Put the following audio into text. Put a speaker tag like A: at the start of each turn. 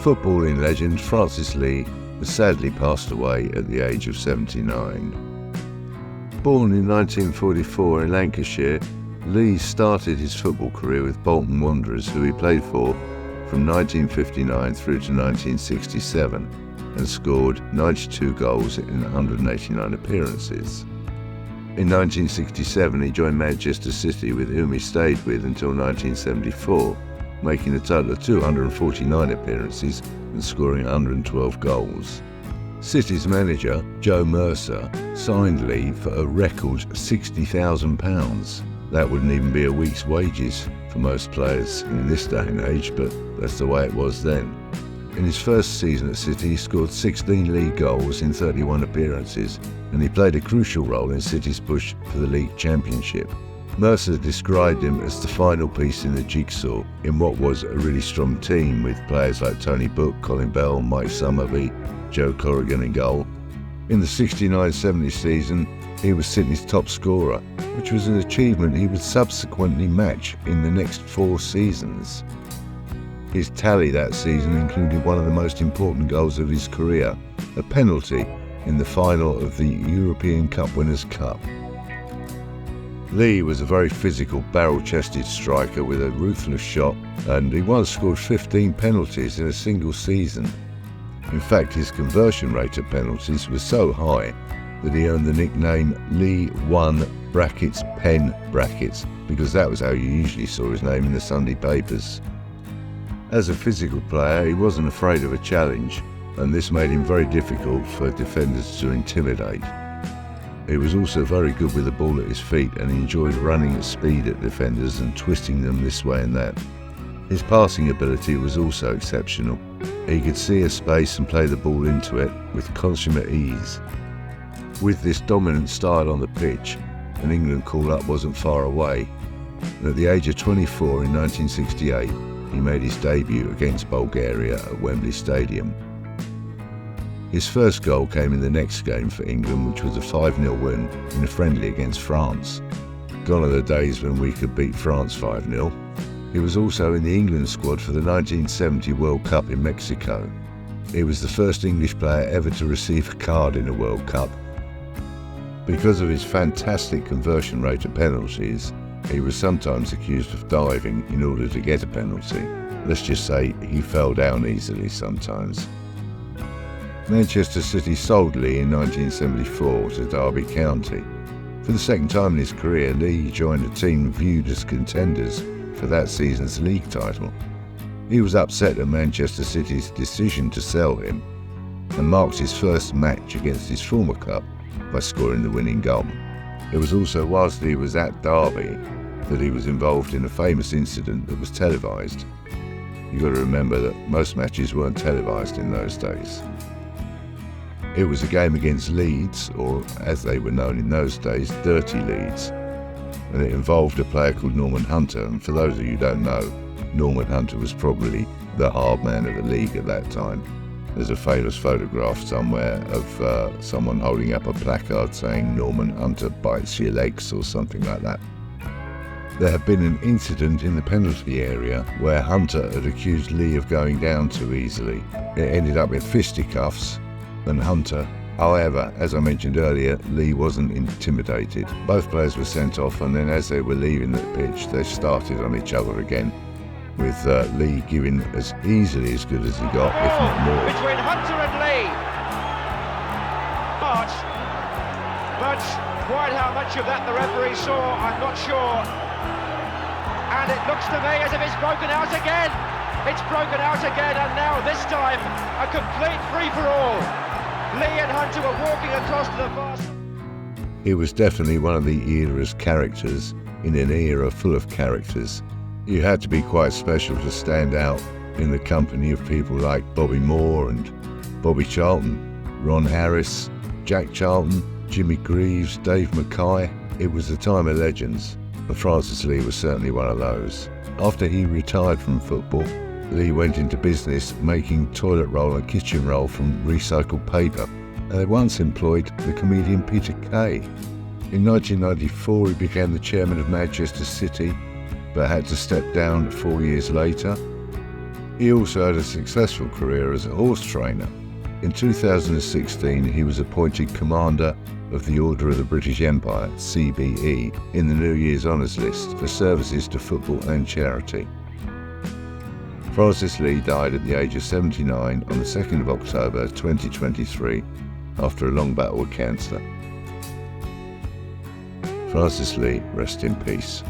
A: Footballing legend Francis Lee has sadly passed away at the age of 79. Born in 1944 in Lancashire, Lee started his football career with Bolton Wanderers, who he played for from 1959 through to 1967 and scored 92 goals in 189 appearances. In 1967 he joined Manchester City, with whom he stayed with until 1974, making a total of 249 appearances and scoring 112 goals. City's manager, Joe Mercer, signed Lee for a record £60,000. That wouldn't even be a week's wages for most players in this day and age, but that's the way it was then. In his first season at City, he scored 16 league goals in 31 appearances, and he played a crucial role in City's push for the league championship. Mercer described him as the final piece in the jigsaw in what was a really strong team, with players like Tony Book, Colin Bell, Mike Summerby, Joe Corrigan in goal. In the 69-70 season, he was Sydney's top scorer, which was an achievement he would subsequently match in the next 4 seasons. His tally that season included one of the most important goals of his career, a penalty in the final of the European Cup Winners' Cup. Lee was a very physical, barrel-chested striker with a ruthless shot, and he once scored 15 penalties in a single season. In fact, his conversion rate of penalties was so high that he earned the nickname Lee 1 brackets pen brackets, because that was how you usually saw his name in the Sunday papers. As a physical player, he wasn't afraid of a challenge, and this made him very difficult for defenders to intimidate. He was also very good with the ball at his feet, and he enjoyed running at speed at defenders and twisting them this way and that. His passing ability was also exceptional. He could see a space and play the ball into it with consummate ease. With this dominant style on the pitch, an England call-up wasn't far away, and at the age of 24 in 1968, he made his debut against Bulgaria at Wembley Stadium. His first goal came in the next game for England, which was a 5-0 win in a friendly against France. Gone are the days when we could beat France 5-0. He was also in the England squad for the 1970 World Cup in Mexico. He was the first English player ever to receive a card in a World Cup. Because of his fantastic conversion rate of penalties, he was sometimes accused of diving in order to get a penalty. Let's just say he fell down easily sometimes. Manchester City sold Lee in 1974 to Derby County. For the second time in his career, Lee joined a team viewed as contenders for that season's league title. He was upset at Manchester City's decision to sell him, and marked his first match against his former club by scoring the winning goal. It was also whilst he was at Derby that he was involved in a famous incident that was televised. You've got to remember that most matches weren't televised in those days. It was a game against Leeds, or as they were known in those days, Dirty Leeds, and it involved a player called Norman Hunter. And for those of you who don't know, Norman Hunter was probably the hard man of the league at that time. There's a famous photograph somewhere of someone holding up a placard saying Norman Hunter bites your legs or something like that. There had been an incident in the penalty area where Hunter had accused Lee of going down too easily. It ended up in fisticuffs, and Hunter, however, as I mentioned earlier, Lee wasn't intimidated. Both players were sent off, and then as they were leaving the pitch, they started on each other again, with Lee giving as easily as good as he got, if not more.
B: Between Hunter and Lee. But quite how much of that the referee saw, I'm not sure. And it looks to me as if it's broken out again. It's broken out again, and now this time a complete free-for-all. Lee and Hunter were walking across to the far side.
A: He was definitely one of the era's characters in an era full of characters. You had to be quite special to stand out in the company of people like Bobby Moore and Bobby Charlton, Ron Harris, Jack Charlton, Jimmy Greaves, Dave Mackay. It was a time of legends, but Francis Lee was certainly one of those. After he retired from football, Lee went into business making toilet roll and kitchen roll from recycled paper, and they once employed the comedian Peter Kay. In 1994 he became the chairman of Manchester City, but had to step down 4 years later. He also had a successful career as a horse trainer. In 2016, he was appointed Commander of the Order of the British Empire, CBE, in the New Year's Honours List for services to football and charity. Francis Lee died at the age of 79 on the 2nd of October 2023 after a long battle with cancer. Francis Lee, rest in peace.